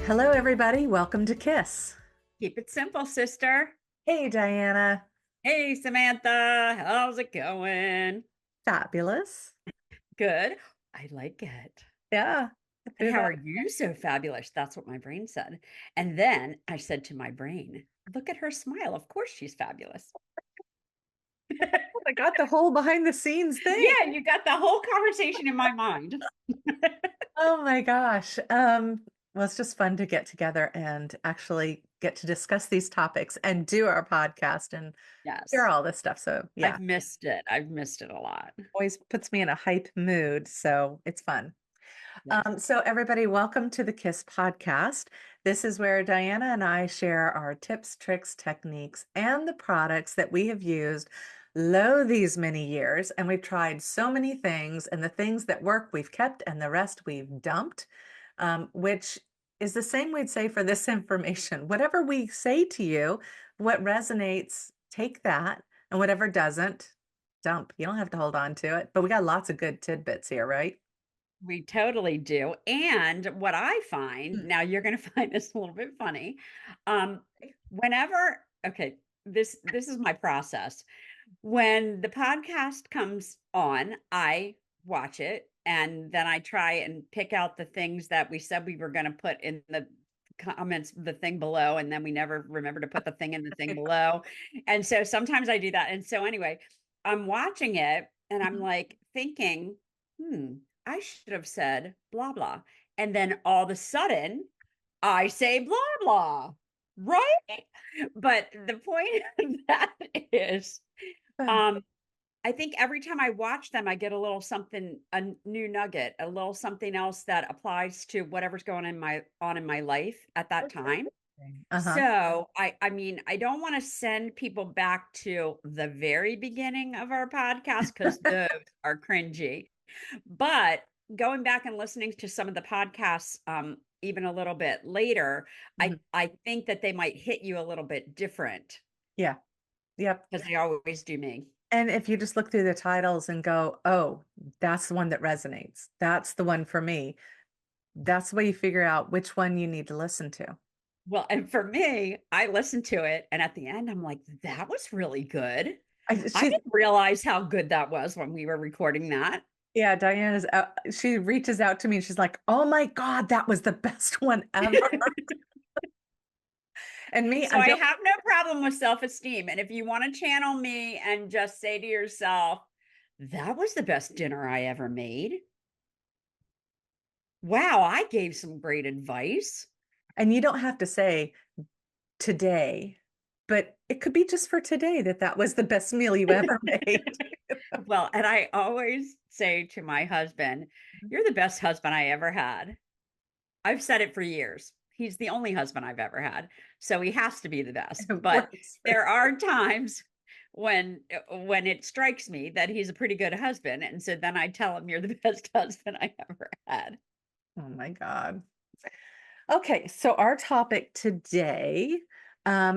Hello, everybody. Welcome to KISS. Keep it simple, sister. Hey, Diana. Hey, Samantha. How's it going? Fabulous. Good. I like it. Yeah. And Through how that. are you so fabulous? That's what my brain said. And then I said to my brain, look at her smile. Of course she's fabulous. I got the whole behind the scenes thing. Yeah, you got the whole conversation in my mind. Oh my gosh. Well, it's just fun to get together and actually get to discuss these topics and do our podcast and share Yes. all this stuff. So yeah, I've missed it. I've missed it a lot. always puts me in a hype mood. So it's fun. Yes. So everybody, welcome to the KISS podcast. This is where Diana and I share our tips, tricks, techniques, and the products that we have used these many years. And we've tried so many things, and the things that work we've kept, and the rest we've dumped, which is the same we'd say for this information. Whatever we say to you, what resonates, take that, and whatever doesn't, dump. You don't have to hold on to it, but we got lots of good tidbits here, right? We totally do. And what I find, now you're going to find this a little bit funny. Um, whenever, okay, this is my process. When the podcast comes on, I watch it and then I try and pick out the things that we said we were going to put in the comments, the thing below, and then we never remember to put the thing in the thing below. And so sometimes I do that. And so anyway, I'm watching it and I'm like thinking, hmm, I should have said blah blah. And then all of a sudden I say blah blah. Right? But the point of that is um I think every time I watch them, I get a little something, a new nugget, a little something else that applies to whatever's going on in my life at that time. Uh-huh. So I mean, I don't want to send people back to the very beginning of our podcast because those are cringy. But going back and listening to some of the podcasts, even a little bit later, Mhm. I think that they might hit you a little bit different Yeah. Yep. because they always do me. And if you just look through the titles and go, oh, that's the one that resonates. That's the one for me. That's the way you figure out which one you need to listen to. Well, and for me, I listened to it, and at the end, I'm like, that was really good. I She's, didn't realize how good that was when we were recording that. yeah, Diana's out, she reaches out to me and she's like, oh my God, that was the best one ever. And me, So I I don't, have no problem with self-esteem. And if you want to channel me and just say to yourself, that was the best dinner I ever made. Wow, I gave some great advice. and you don't have to say today, but it could be just for today that that was the best meal you ever made. Well, and I always say to my husband, you're the best husband I ever had. I've said it for years. He's the only husband I've ever had, so he has to be the best. It But works. there are times when it strikes me that he's a pretty good husband, and so then I tell him you're the best husband I ever had. Oh my God. Okay, so our topic today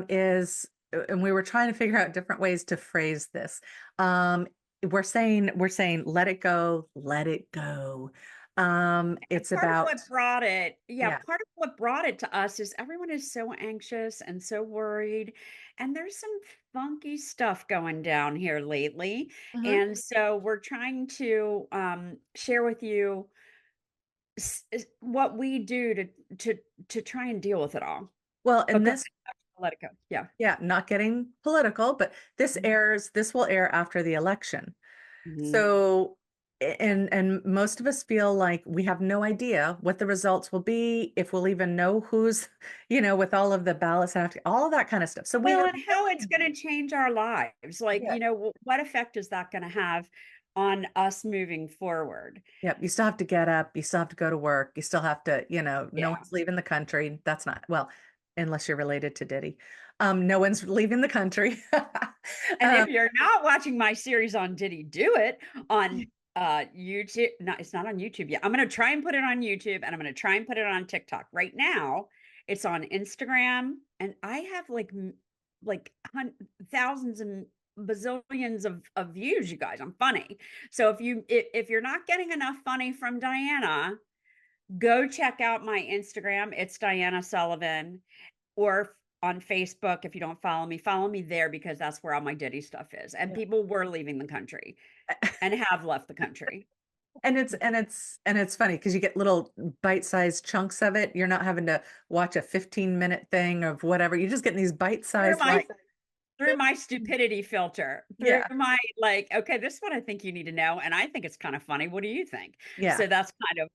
is, and we were trying to figure out different ways to phrase this. Um, we're saying, let it go, let it go. It's Part of about, what brought it, yeah, yeah, part of what brought it to us is everyone is so anxious and so worried, and there's some funky stuff going down here lately. mhm. And so we're trying to share with you what we do to try and deal with it all. Well, But and go this, ahead, let it go. Yeah. yeah, not getting political, but this will air after the election. Mhm. So, and most of us feel like we have no idea what the results will be, if we'll even know who's, with all of the ballots after all that kind of stuff. So we Well, have and no how it's going idea. to change our lives. Like, Yeah. what effect is that going to have on us moving forward? Yep. You still have to get up. You still have to go to work. You still have to, no Yeah. one's leaving the country. That's not, well, unless you're related to Diddy. No one's leaving the country. And Um, if you're not watching my series on Did He Do It on YouTube, no, it's not on YouTube yet. I'm going to try and put it on YouTube and I'm going to try and put it on TikTok. Right now, it's on Instagram and I have like thousands and bazillions of views, you guys. I'm funny. So if you're not getting enough funny from Diana, Go check out my Instagram. It's Diana Sullivan. Or on Facebook, if you don't follow me there because that's where all my Diddy stuff is. And Yeah. people were leaving the country and have left the country. And it's funny because you get little bite-sized chunks of it. You're not having to watch a 15-minute thing of whatever. You're just getting these Through bite-sized my like, through my stupidity filter, through yeah, my like, okay, this is what I think you need to know. And I think it's kind of funny. What do you think? yeah, So that's kind of,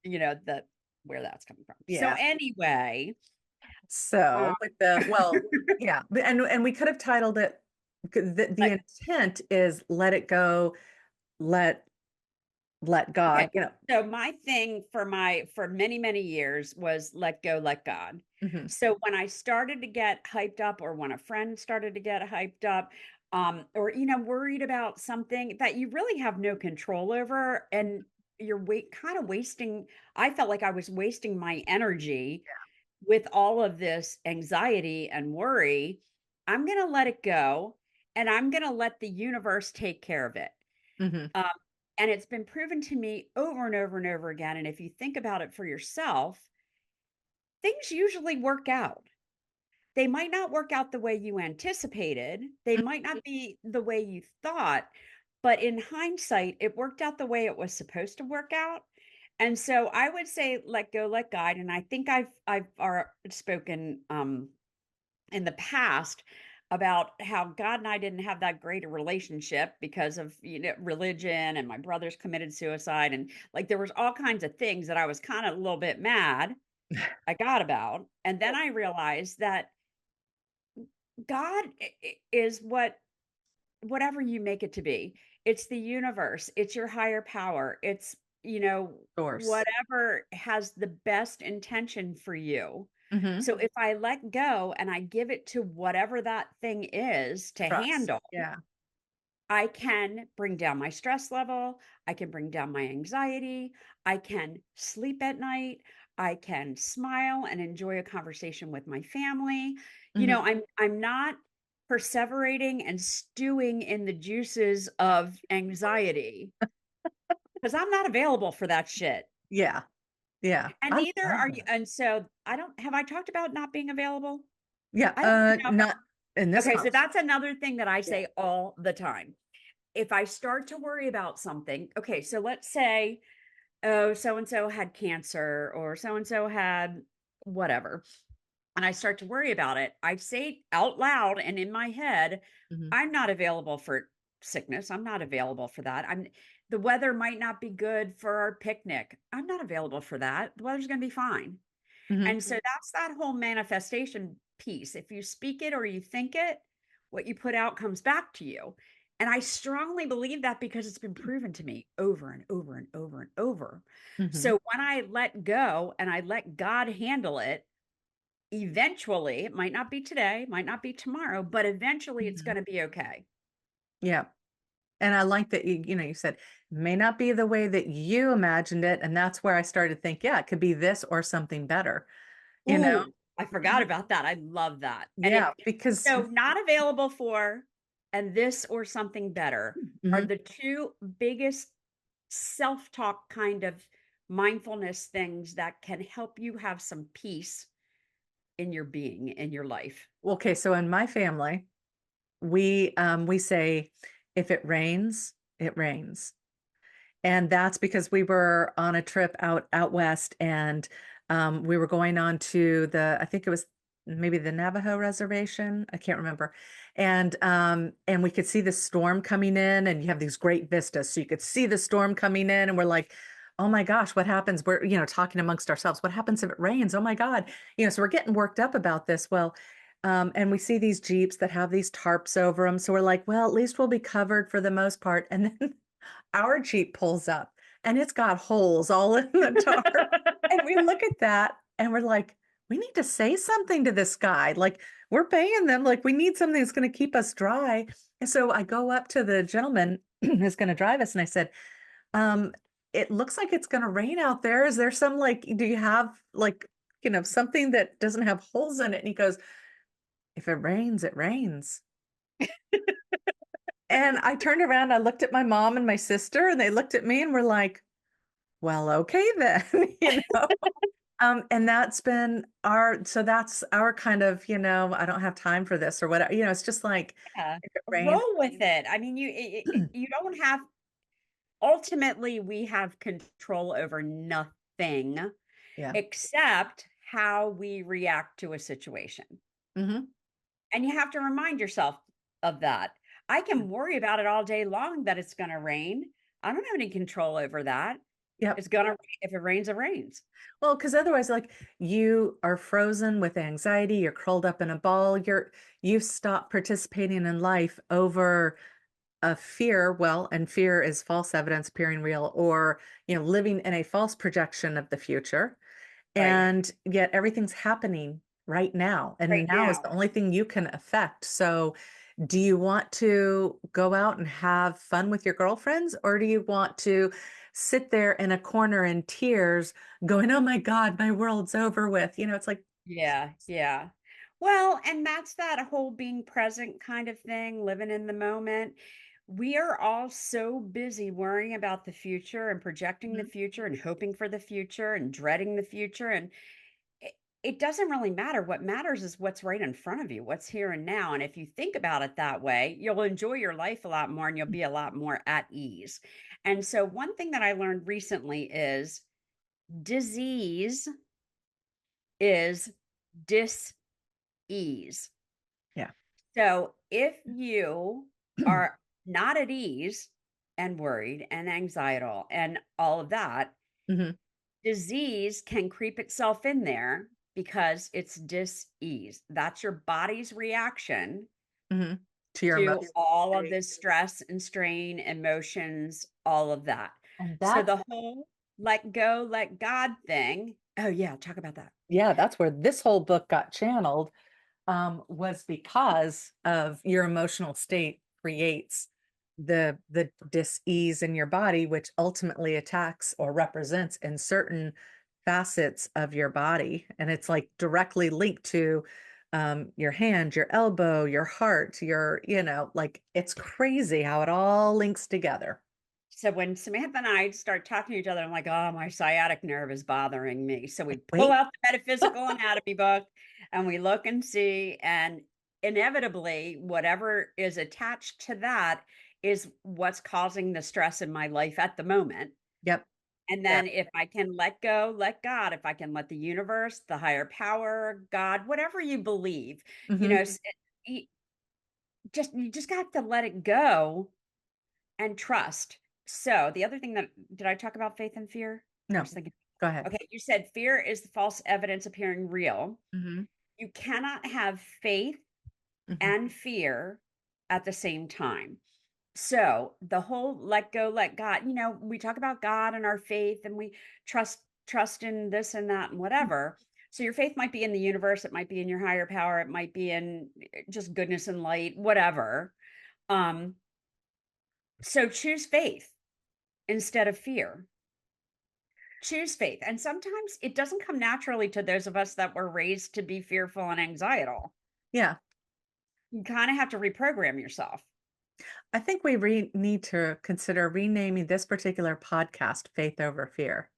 the where that's coming from. So yeah. anyway, uh, So with the well, yeah, and we could have titled it. The like, intent is let it go, let let okay. God. So my thing for many, many years was let go, let God. Mhm, So when I started to get hyped up, or when a friend started to get hyped up, or worried about something that you really have no control over, and you're kind of wasting, I felt like I was wasting my energy with all of this anxiety and worry. I'm gonna let it go, and I'm gonna let the universe take care of it. mhm, Um, and it's been proven to me over and over and over again. And if you think about it for yourself, things usually work out. They might not work out the way you anticipated, they might not be the way you thought, but in hindsight, it worked out the way it was supposed to work out. And so I would say let go, let God. And I think I've spoken in the past about how God and I didn't have that great a relationship because of religion, and my brothers committed suicide, and like there was all kinds of things that I was kind of a little bit mad I got about. And then I realized that God is whatever you make it to be. It's the universe, it's your higher power, it's course. whatever has the best intention for you. Mhm. So if I let go and I give it to whatever that thing is to Trust. handle, Yeah. I can bring down my stress level. I can bring down my anxiety. I can sleep at night. I can smile and enjoy a conversation with my family. Mhm. I'm not perseverating and stewing in the juices of anxiety because I'm not available for that shit. Yeah. Yeah. And I neither love are you. that. And so I don't have I talked about not being available? Yeah, I don't know. not in this Okay, so conversation. that's another thing that I Yeah. say all the time. If I start to worry about something, okay, so let's say, oh, so and so had cancer, or so and so had whatever, and I start to worry about it, I say out loud and in my head, Mhm. I'm not available for sickness. I'm not available for that. The weather might not be good for our picnic. I'm not available for that. The weather's going to be fine. Mhm. And so that's that whole manifestation piece. If you speak it or you think it, what you put out comes back to you. And I strongly believe that because it's been proven to me over and over and over and over. Mhm. So when I let go and I let God handle it, eventually, it might not be today, might not be tomorrow, but eventually it's Mhm. going to be okay. Yeah. And I like that you said may not be the way that you imagined it, and that's where I started to think, yeah, it could be this or something better, you know? Ooh, I forgot about that. I love that. And Yeah, because so not available for, and this or something better are mhm. the two biggest self-talk kind of mindfulness things that can help you have some peace in your being, in your life. Okay, so in my family, we say if it rains, it rains. And that's because we were on a trip out west, and we were going on to I think it was maybe the Navajo reservation. I can't remember. And we could see the storm coming in, and you have these great vistas. So you could see the storm coming in, and we're like, oh my gosh, what happens? We're, talking amongst ourselves. What happens if it rains? Oh my God. So we're getting worked up about this. Well, and we see these Jeeps that have these tarps over them. So we're like, well, at least we'll be covered for the most part. And then our Jeep pulls up and it's got holes all in the tarp. And we look at that and we're like, we need to say something to this guy. Like, we're paying them. Like, we need something that's going to keep us dry. And so I go up to the gentleman who's going to drive us and I said, um, it looks like it's going to rain out there. Is there some like, do you have like, something that doesn't have holes in it? And he goes, if it rains, it rains. And I turned around, I looked at my mom and my sister, and they looked at me and were like, well, okay then, and that's our kind of, I don't have time for this or whatever. It's just like Yeah. if it rains. Roll with it. I mean, you don't have ultimately we have control over nothing Yeah. except how we react to a situation. Hmm. And you have to remind yourself of that. I can worry about it all day long that it's going to rain. I don't have any control over that. Yep. It's going to, if it rains, it rains. Well, because otherwise, like you are frozen with anxiety, you're curled up in a ball, you've stopped participating in life over a fear. Well, and fear is false evidence appearing real, or living in a false projection of the future. Right. And yet everything's happening right now. And Right now is now. the only thing you can affect. So do you want to go out and have fun with your girlfriends, or do you want to sit there in a corner in tears going, oh my God, my world's over with? It's like, Yeah. Yeah. Well, and that's that whole being present kind of thing, living in the moment. We are all so busy worrying about the future and projecting the mhm, future and hoping for the future and dreading the future. And it, it doesn't really matter. What matters is what's right in front of you, what's here and now. And if you think about it that way, you'll enjoy your life a lot more and you'll be a lot more at ease. And so, one thing that I learned recently is disease is dis ease. yeah. So, if you are not at ease and worried and anxiety and all of that, Hmm. disease can creep itself in there because it's dis-ease. That's your body's reaction Hmm. To your to emotional all of state. this stress and strain, emotions, all of that. And So that's the whole let go, let God thing. Oh yeah, talk about that. Yeah, that's where this whole book got channeled, was because of your emotional state creates the dis-ease in your body, which ultimately attacks or represents in certain facets of your body. And it's like directly linked to your hand, your elbow, your heart, like it's crazy how it all links together. So when Samantha and I start talking to each other, I'm like, oh, my sciatic nerve is bothering me. So we pull Wait. out the metaphysical anatomy book and we look and see. And inevitably, whatever is attached to that is what's causing the stress in my life at the moment. Yep. And Yeah. then if I can let go, let God, if I can let the universe, the higher power, God, whatever you believe, you Hmm. know, you you just got to let it go and trust. So the other thing that did I talk about faith and fear? I No, was thinking, go ahead. okay, you said fear is the false evidence appearing real. Hmm. You cannot have faith Hmm. and fear at the same time. So the whole let go, let God, we talk about God and our faith and we trust in this and that and whatever. So your faith might be in the universe, it might be in your higher power, it might be in just goodness and light, whatever. Um, so choose faith instead of fear. Choose faith. And sometimes it doesn't come naturally to those of us that were raised to be fearful and anxietal. Yeah. You kind of have to reprogram yourself. I think we need to consider renaming this particular podcast Faith Over Fear.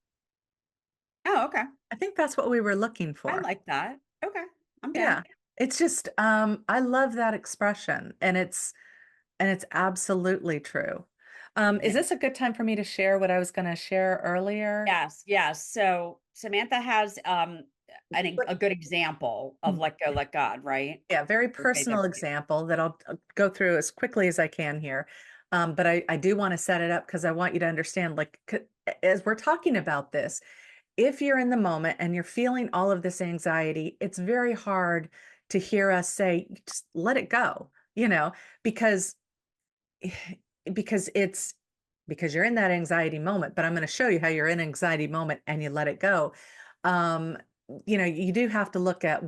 Oh, okay. I think that's what we were looking I for. like that. Okay. I'm down. Yeah. It's just I love that expression, and it's absolutely true. Is Yeah. this a good time for me to share what I was going to share earlier? Yes, yes. So Samantha has a good example of let go, let God, right? Yeah, very Or faith over personal fear. example that I'll go through as quickly as I can here. But I do want to set it up because I want you to understand, like, as we're talking about this, if you're in the moment and you're feeling all of this anxiety, it's very hard to hear us say, just let it go, because it's because you're in that anxiety moment. But I'm going to show you how you're in an anxiety moment and you let it go. um you do have to look at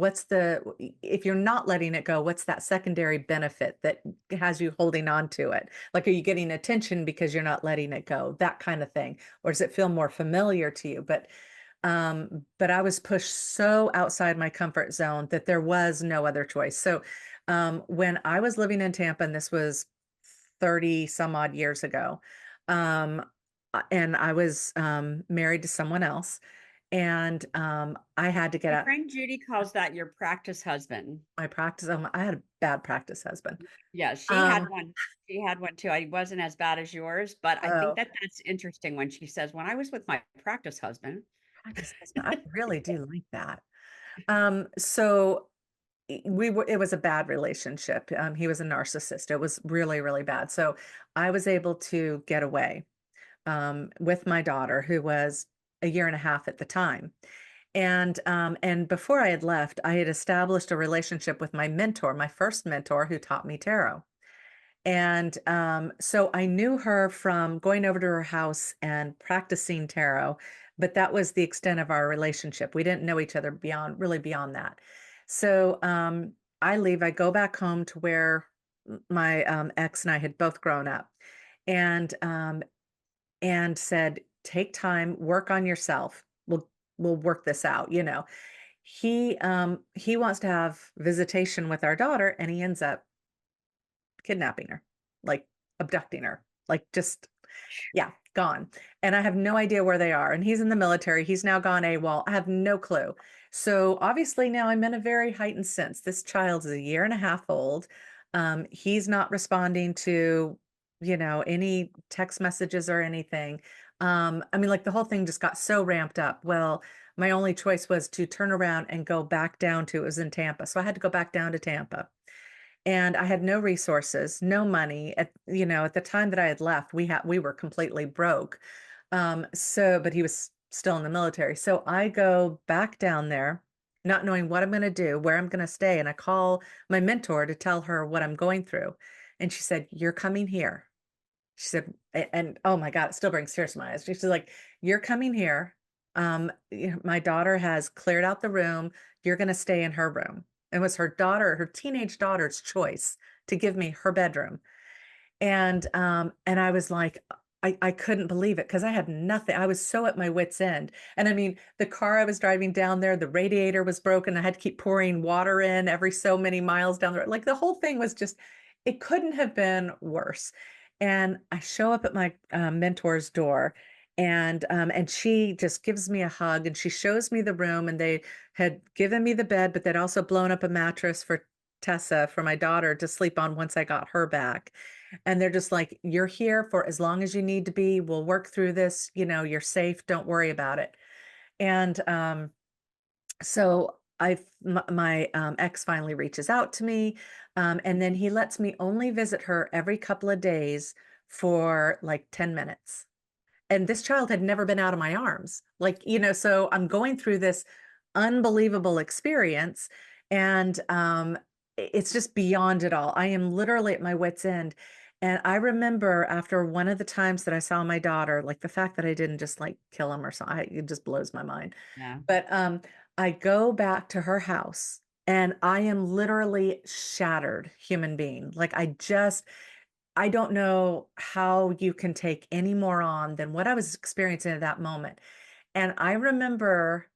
if you're not letting it go, what's that secondary benefit that has you holding on to it? Like, are you getting attention because you're not letting it go, that kind of thing, or does it feel more familiar to you? But I was pushed so outside my comfort zone that there was no other choice. So when I was living in Tampa, and this was 30 some odd years ago, um, and I was married to someone else, and I had to get My out friend Judy calls that your practice husband. my practice. I had a bad practice husband. Yeah, she had Um, one. She had one too. I wasn't as bad as yours, but I think oh, that that's interesting when she says, when I was with my practice husband. practice husband. I really do like that. So we were, it was a bad relationship. He was a narcissist. It was really, really bad. So I was able to get away with my daughter, who was a year and a half at the time. And before I had left, I had established a relationship with my mentor, my first mentor, who taught me tarot. And so I knew her from going over to her house and practicing tarot, but that was the extent of our relationship. We didn't know each other beyond, really beyond that. So I leave, I go back home to where my ex and I had both grown up, and said, take time, work on yourself. We'll work this out, you know. He wants to have visitation with our daughter, and he ends up kidnapping her, like abducting her, like just, yeah, gone. And I have no idea where they are. And he's in the military. He's now gone AWOL. I have no clue. So obviously now I'm in a very heightened sense. This child is a year and a half old. He's not responding to, any text messages or anything. I mean, like the whole thing just got so ramped up. Well, my only choice was to turn around and go back down to, it was in Tampa. So I had to go back down to Tampa, and I had no resources, no money. At the time that I had left, we were completely broke. But he was still in the military. So I go back down there, not knowing what I'm going to do, where I'm going to stay. And I call my mentor to tell her what I'm going through. And she said, "You're coming here." She said, and oh my God, it still brings tears to my eyes. She's like, "You're coming here. My daughter has cleared out the room. You're going to stay in her room." It was her daughter, her teenage daughter's choice to give me her bedroom. And I was like, I couldn't believe it because I had nothing. I was so at my wit's end. And I mean, the car I was driving down there, the radiator was broken. I had to keep pouring water in every so many miles down the road. Like the whole thing was just, it couldn't have been worse. And I show up at my mentor's door, and she just gives me a hug, and she shows me the room, and they had given me the bed, but they'd also blown up a mattress for Tessa, for my daughter, to sleep on once I got her back. And they're just like, "You're here for as long as you need to be. We'll work through this. You're safe. Don't worry about it." And so my ex finally reaches out to me, and then he lets me only visit her every couple of days for like 10 minutes. And this child had never been out of my arms. Like, so I'm going through this unbelievable experience, and it's just beyond it all. I am literally at my wit's end. And I remember after one of the times that I saw my daughter, like the fact that I didn't just like kill him or something, it just blows my mind. Yeah. But I go back to her house, and I am literally shattered human being. Like I don't know how you can take any more on than what I was experiencing at that moment. And I remember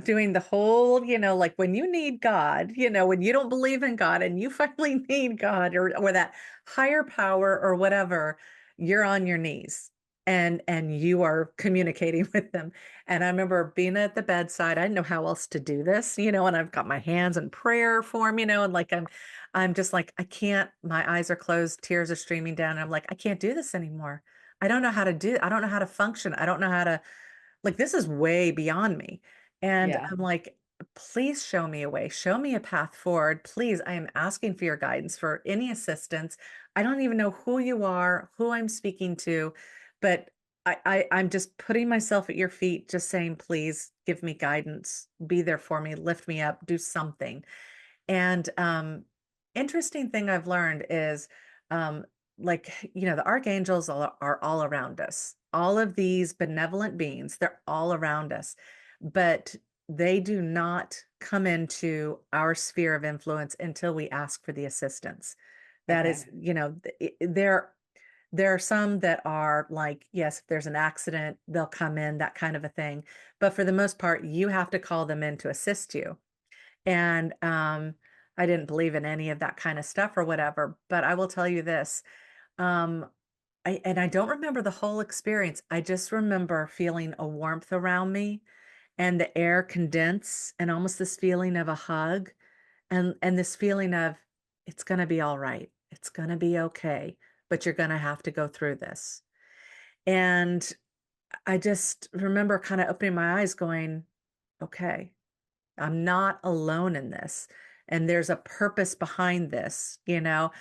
doing the whole, like when you need God, when you don't believe in God and you finally need God, or that higher power or whatever, you're on your knees, and you are communicating with them. And I remember being at the bedside. I didn't know how else to do this, and I've got my hands in prayer form, and like I'm just like, I can't, my eyes are closed, tears are streaming down. And I'm like, I can't do this anymore. I don't know how to function. I don't know how to, like, this is way beyond me. And Yeah. I'm like, please show me a way, show me a path forward. Please, I am asking for your guidance, for any assistance. I don't even know who you are, who I'm speaking to, but I'm just putting myself at your feet, just saying, please give me guidance, be there for me, lift me up, do something. And interesting thing I've learned is, um, like, the archangels are all around us. All of these benevolent beings, they're all around us, but they do not come into our sphere of influence until we ask for the assistance. That Okay. is, there are some that are like, yes, if there's an accident, they'll come in, that kind of a thing. But for the most part, you have to call them in to assist you. And I didn't believe in any of that kind of stuff or whatever. But I will tell you this. Um, I don't remember the whole experience. I just remember feeling a warmth around me and the air condense and almost this feeling of a hug and this feeling of it's going to be all right. It's going to be okay, but you're going to have to go through this. And I just remember kind of opening my eyes going, okay, I'm not alone in this. And there's a purpose behind this, you know?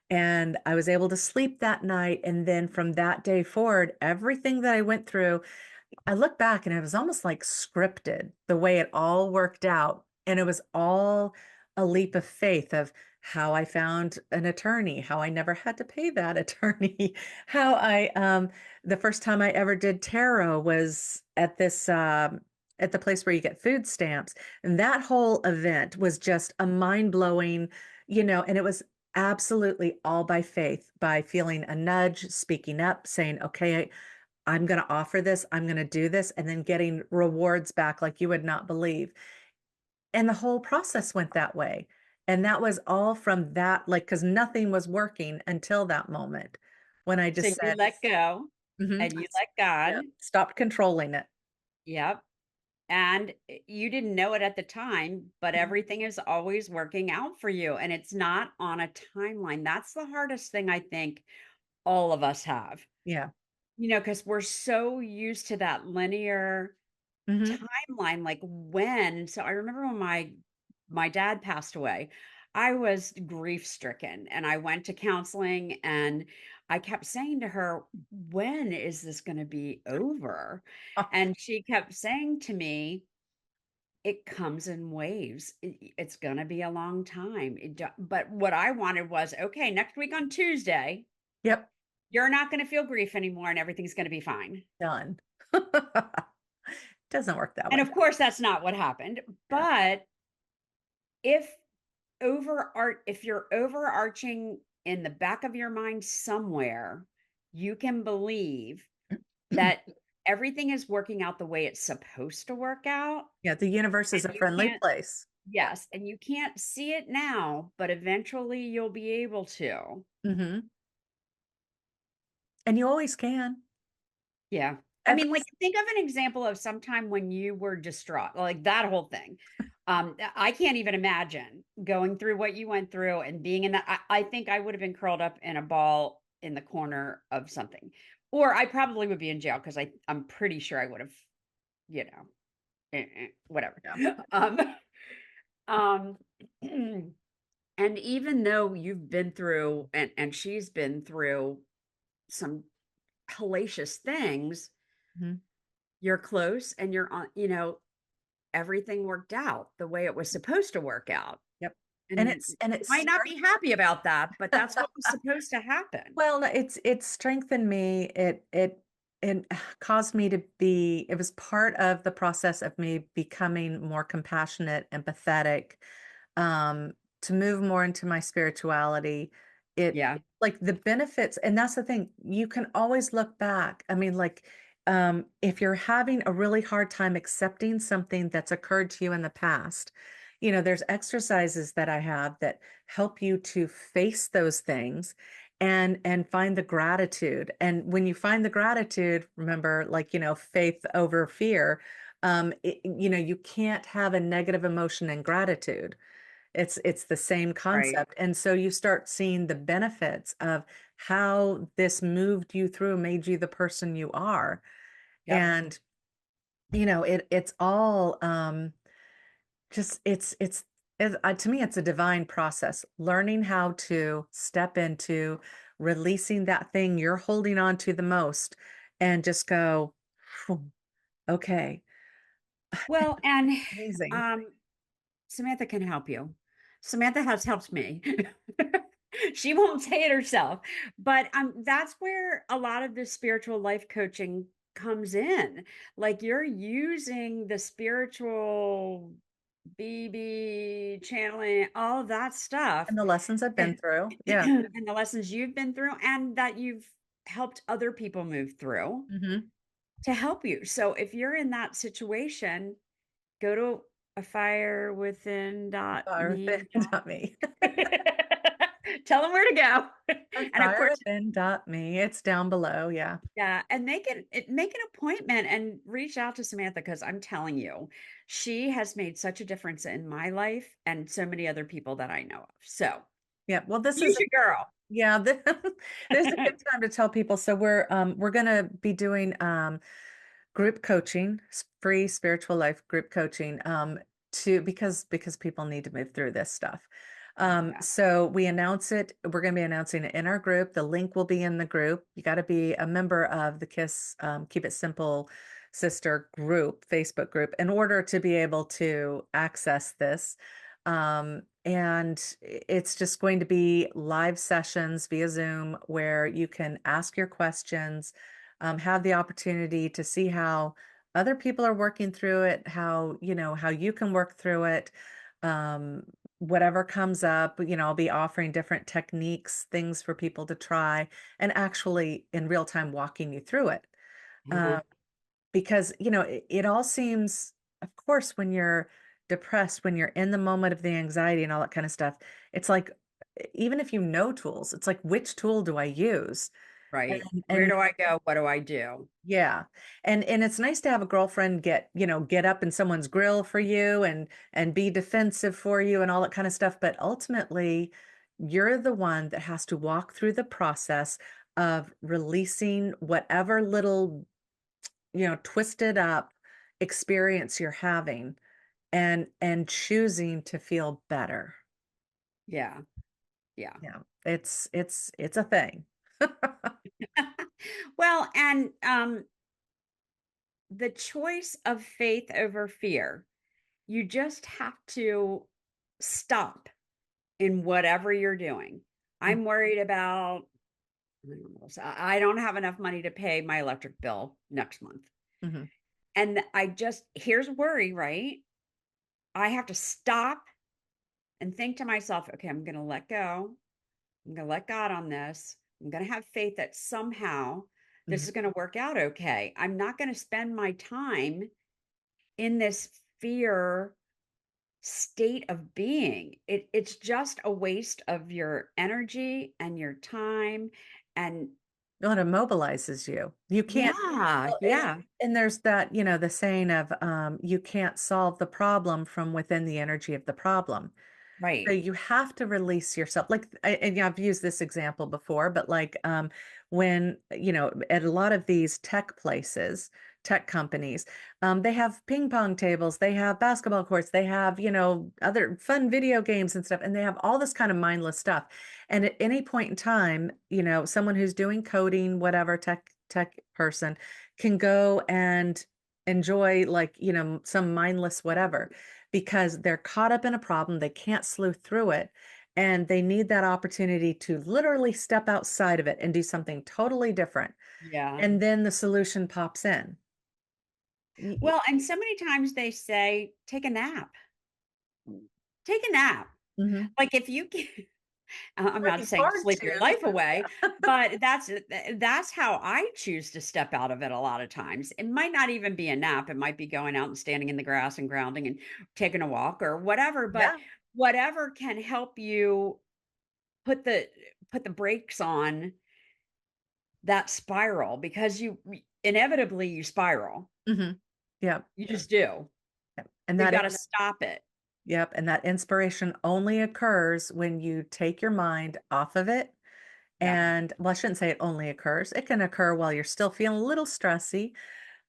And I was able to sleep that night. And then from that day forward, everything that I went through, I look back and it was almost like scripted the way it all worked out. And it was all a leap of faith of how I found an attorney, how I never had to pay that attorney, how the first time I ever did tarot was at at the place where you get food stamps. And that whole event was just a mind blowing, and it was absolutely all by faith, by feeling a nudge, speaking up, saying, okay, I'm going to offer this, I'm going to do this, and then getting rewards back like you would not believe. And the whole process went that way. And that was all from that, like, because nothing was working until that moment when I So just you said, let go mhm, and you let God. yeah, stopped controlling it. Yep. And you didn't know it at the time, but Mhm. everything is always working out for you. And it's not on a timeline. That's the hardest thing I think all of us have, Yeah. because we're so used to that linear Hmm. timeline, like when. So I remember when my dad passed away, I was grief stricken and I went to counseling and I kept saying to her, when is this going to be over? And she kept saying to me, it comes in waves. It's going to be a long time. But what I wanted was, okay, next week on Tuesday, Yep. you're not going to feel grief anymore and everything's going to be fine. Done. Doesn't work that And way. of course, that's not what happened. Yeah. But if if you're overarching in the back of your mind somewhere, you can believe that everything is working out the way it's supposed to work out, Yeah. The universe and is a you friendly can't. place. Yes, and you can't see it now, but eventually you'll be able to. Hmm. And you always can. Yeah. I Every, mean, like, think of an example of some time when you were distraught, like that whole thing. I can't even imagine going through what you went through and being in that. I think I would have been curled up in a ball in the corner of something, or I probably would be in jail because I'm pretty sure I would have, you know, whatever. yeah. Um, um, and even though you've been through and she's been through some hellacious things, Mhm. you're close and you're on, everything worked out the way it was supposed to work out. Yep. And And and you it's might not be happy about that, but that's what was supposed to happen. well, no, it strengthened me. It caused me to be, it was part of the process of me becoming more compassionate, empathetic, um, to move more into my spirituality. Yeah, Like the benefits, and that's the thing, you can always look back. I mean, like, if you're having a really hard time accepting something that's occurred to you in the past, there's exercises that I have that help you to face those things and find the gratitude. And when you find the gratitude, remember, like, faith over fear, you can't have a negative emotion in gratitude. It's the same right. concept. And so you start seeing the benefits of how this moved you through, made you the person you are. Yep. And it's all just to me it's a divine process. Learning how to step into releasing that thing you're holding on to the most and just go, "Phew, okay, Well, and amazing." um Samantha can help you. Samantha has helped me. She won't say it herself, but that's where a lot of the spiritual life coaching comes in. Like you're using the spiritual BB channeling, all of that stuff, And the lessons I've been and, through. Yeah. and the lessons you've been through, and that you've helped other people move through Hmm. to help you. So if you're in that situation, go to a fire within dot Or me not me. dot. Tell them where to go. And of course, Me. It's down below. Yeah. yeah, and make an appointment and reach out to Samantha because I'm telling you, she has made such a difference in my life and so many other people that I know of. So Yeah. Well, this is use your girl. yeah, this is a good time to tell people. So we're gonna be doing group coaching, free spiritual life group coaching, to because people need to move through this stuff. Yeah. So we announce it. We're going to be announcing it in our group. The link will be in the group. You got to be a member of the KISS Keep It Simple Sister group, Facebook group, in order to be able to access this. And it's just going to be live sessions via Zoom where you can ask your questions, have the opportunity to see how other people are working through it, how, how you can work through it. Um, Whatever comes up, I'll be offering different techniques, things for people to try, and actually in real time walking you through it. Uh-huh. Um, because, it all seems, of course, when you're depressed, when you're in the moment of the anxiety and all that kind of stuff, it's like, even if you know tools, it's like, which tool do I use? Right. Where And do I go? What do I do? yeah. And it's nice to have a girlfriend get up in someone's grill for you and be defensive for you and all that kind of stuff. But ultimately, you're the one that has to walk through the process of releasing whatever little, twisted up experience you're having and choosing to feel better. Yeah. Yeah. Yeah. It's a thing. Well, and the choice of faith over fear, you just have to stop in whatever you're doing. I'm worried about, I don't know, I don't have enough money to pay my electric bill next month. Mm-hmm. And here's worry, right? I have to stop and think to myself, okay, I'm going to let go. I'm going to let God on this. I'm going to have faith that somehow this Hmm. is going to work out okay. I'm not going to spend my time in this fear state of being. It's just a waste of your energy and your time. And Well, it immobilizes you. You can't. yeah, Well, yeah, and there's that, the saying of, you can't solve the problem from within the energy of the problem. So right. you have to release yourself. Like, and yeah, I've used this example before, but like, when, at a lot of these tech places, tech companies, they have ping pong tables, they have basketball courts, they have, other fun video games and stuff, and they have all this kind of mindless stuff. And at any point in time, someone who's doing coding, whatever tech person can go and enjoy, like, some mindless whatever, because they're caught up in a problem, they can't sleuth through it, and they need that opportunity to literally step outside of it and do something totally different. Yeah. And then the solution pops in. Well, and so many times they say, take a nap, take a nap. Mhm. Like if you can, I'm not Working saying hard sleep your to. life away, but that's how I choose to step out of it a lot of times. It might not even be a nap. It might be going out and standing in the grass and grounding and taking a walk or whatever, but Yeah. whatever can help you put the put the brakes on that spiral because you inevitably you spiral. Mhm. Yep. You just do. Yep. And You've that got to stop it. yep, and that inspiration only occurs when you take your mind off of it. Yeah. And well, I shouldn't say it only occurs. It can occur while you're still feeling a little stressy.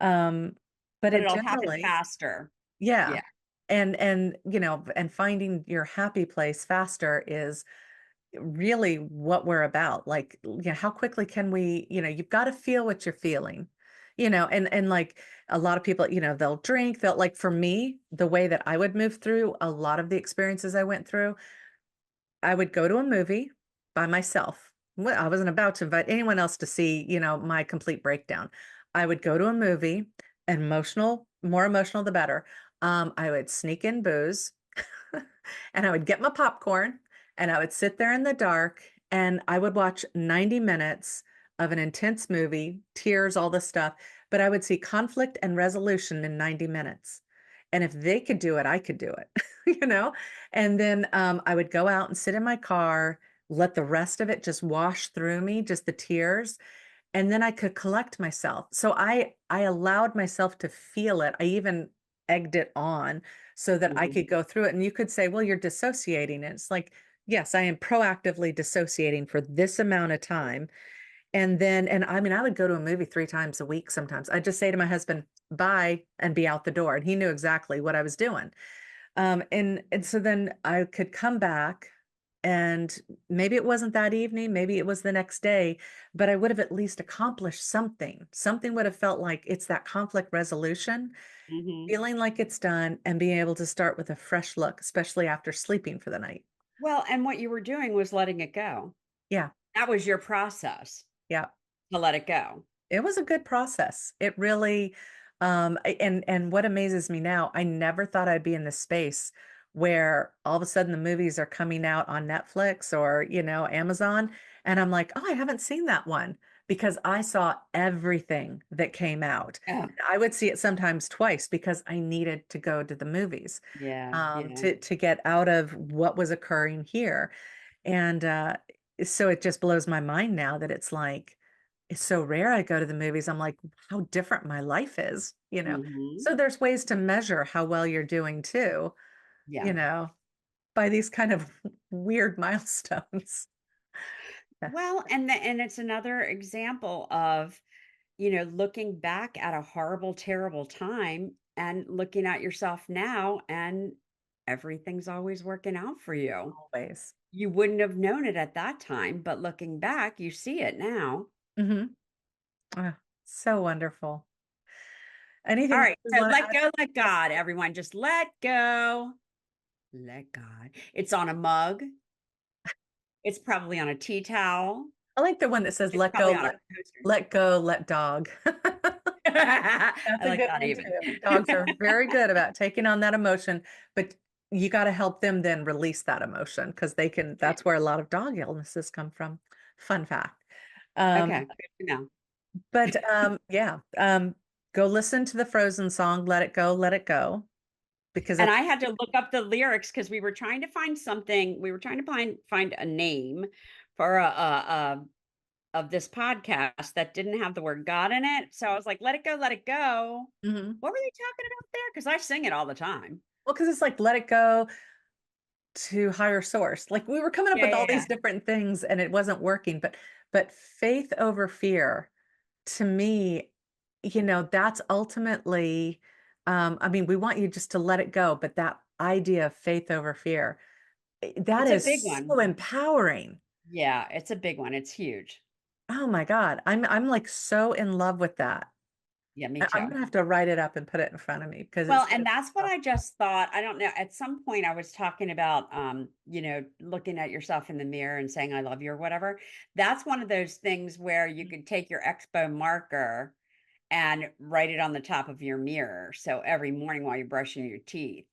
Um, but But it it'll happen generally, faster. yeah. Yeah. And finding your happy place faster is really what we're about. Like, how quickly can we, you've got to feel what you're feeling, and like a lot of people, they'll drink, they'll like, for me, the way that I would move through a lot of the experiences I went through, I would go to a movie by myself. Well, I wasn't about to invite anyone else to see, my complete breakdown. I would go to a movie, more emotional, the better. I would sneak in booze and I would get my popcorn and I would sit there in the dark and I would watch 90 minutes of an intense movie, tears, all this stuff, but I would see conflict and resolution in 90 minutes. And if they could do it, I could do it, you know? And then I would go out and sit in my car let the rest of it just wash through me, just the tears, and then I could collect myself. So I allowed myself to feel it. I even egged it on so that I Mhm. could go through it. And you could say, well, you're dissociating. And it's like, yes, I am proactively dissociating for this amount of time. And then, and I mean, I would go to a movie 3 times a week sometimes. I'd just say to my husband, bye, and be out the door. And he knew exactly what I was doing. And so then I could come back, and maybe it wasn't that evening, maybe it was the next day, but I would have at least accomplished something. Something would have felt like it's that conflict resolution, Mhm. feeling like it's done and being able to start with a fresh look, especially after sleeping for the night. Well, and what you were doing was letting it go. Yeah. That was your process Yeah. to let it go. It was a good process. It really, and what amazes me now, I never thought I'd be in this space where all of a sudden the movies are coming out on Netflix or, Amazon, and I'm like, "Oh, I haven't seen that one," because I saw everything that came out. Oh, I would see it sometimes twice because I needed to go to the movies, yeah, yeah. to get out of what was occurring here. And, so it just blows my mind now that it's like, it's so rare I go to the movies. I'm like, how different my life is, you know? Mhm. So there's ways to measure how well you're doing too, Yeah. you know, by these kind of weird milestones. Yeah. Well, and it's another example of, looking back at a horrible, terrible time and looking at yourself now, and everything's always working out for you. Always. You wouldn't have known it at that time, but looking back, you see it now. Hmm. So wonderful. All Anything else right, we so want to let add? go, let God, everyone. Just let go, let God. It's on a mug. It's probably on a tea towel. I like the one that says, It's let go, probably on a coaster. let go, let dog. I That's a like good that one even. too. Dogs are very good about taking on that emotion, but you got to help them then release that emotion because Okay. that's where a lot of dog illnesses come from. Fun fact. Okay, Um, good to know. but yeah, go listen to the Frozen song, Let It Go, because And that's, I had to look up the lyrics because we were trying to find something. We were trying to find a name for of this podcast that didn't have the word God in it. So I was like, "Let it go, let it go." Mhm. What were they talking about there? Because I sing it all the time. Well, because it's like let it go to higher source. Like we were coming up Yeah, with yeah, all yeah. these different things and it wasn't working, but faith over fear to me, that's ultimately, I mean, we want you just to let it go, but that idea of faith over fear, that It's a is big one. so empowering. Yeah, it's a big one. It's huge. Oh my God. I'm like so in love with that. Yeah, me I'm too. gonna have to write it up and put it in front of me because it's Well, so and that's what powerful. I just thought. I don't know. At some point, I was talking about, looking at yourself in the mirror and saying, I love you or whatever. That's one of those things where you could take your expo marker and write it on the top of your mirror. So every morning while you're brushing your teeth,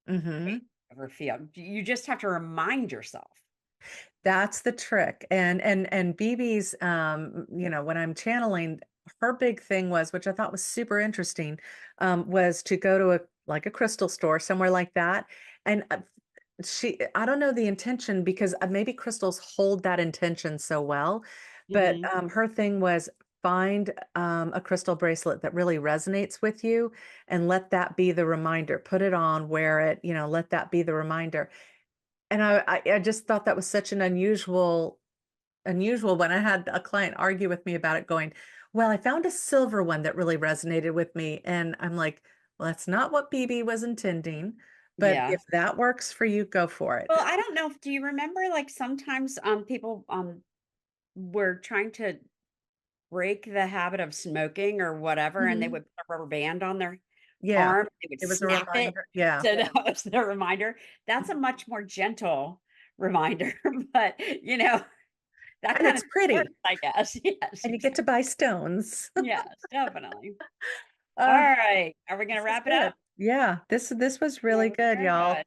faith Hmm. over feel. You just have to remind yourself. That's the trick. And BB's, when I'm channeling, her big thing was, which I thought was super interesting, was to go to a crystal store, somewhere like that. And I don't know the intention because maybe crystals hold that intention so well, but Hmm. her thing was find a crystal bracelet that really resonates with you and let that be the reminder. Put it on, wear it, let that be the reminder. And I just thought that was such an unusual one. I had a client argue with me about it going, "Well, I found a silver one that really resonated with me." And I'm like, "Well, that's not what BB was intending, but Yeah. if that works for you, go for Well, it." I don't know. Do you remember like sometimes people were trying to break the habit of smoking or whatever, and they Mhm. would put a rubber band on their Yeah, arm, they would it was a snap it, reminder. Yeah. so that was their reminder. That's a much more gentle reminder, but, that And kind of it's pretty, works, I guess. Yes, and you get exactly. to buy stones. Yes, definitely. Uh, Alright, are we gonna this is wrap it good. up? Yeah, this was That really was good, very y'all. good.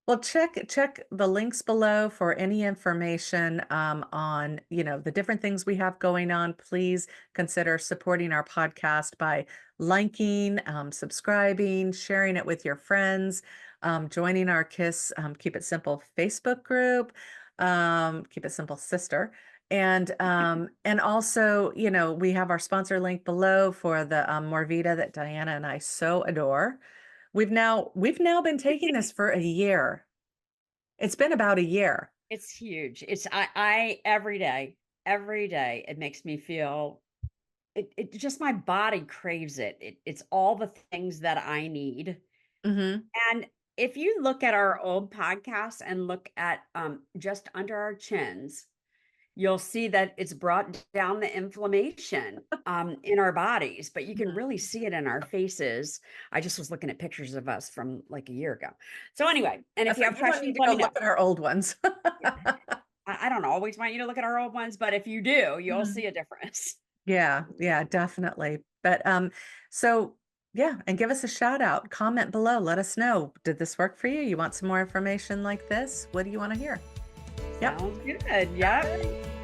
Well, check the links below for any information on, the different things we have going on. Please consider supporting our podcast by liking, subscribing, sharing it with your friends, joining our KISS Keep It Simple Facebook group. Keep it simple, sister. And also, you know, we have our sponsor link below for the MorVida that Diana and I so adore. We've now been taking this for a year. It's been about a year. It's huge. It's I every day it makes me feel it just my body craves it. It's all the things that I need. Hmm. And if you look at our old podcasts and look at just under our chins, you'll see that it's brought down the inflammation in our bodies, but you can really see it in our faces. I just was looking at pictures of us from like a year ago. So anyway, and if That's you like have you don't need questions, to let go me know. look at our old ones. I don't always want you to look at our old ones, but if you do, you'll Mhm. see a difference. Yeah, yeah, definitely. But so yeah, and give us a shout out. Comment below. Let us know. Did this work for you? You want some more information like this? What do you want to hear? Yep. Sounds good. Yep.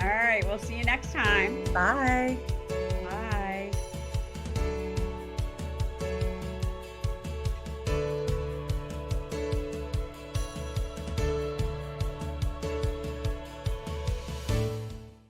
All right. We'll see you next time. Bye.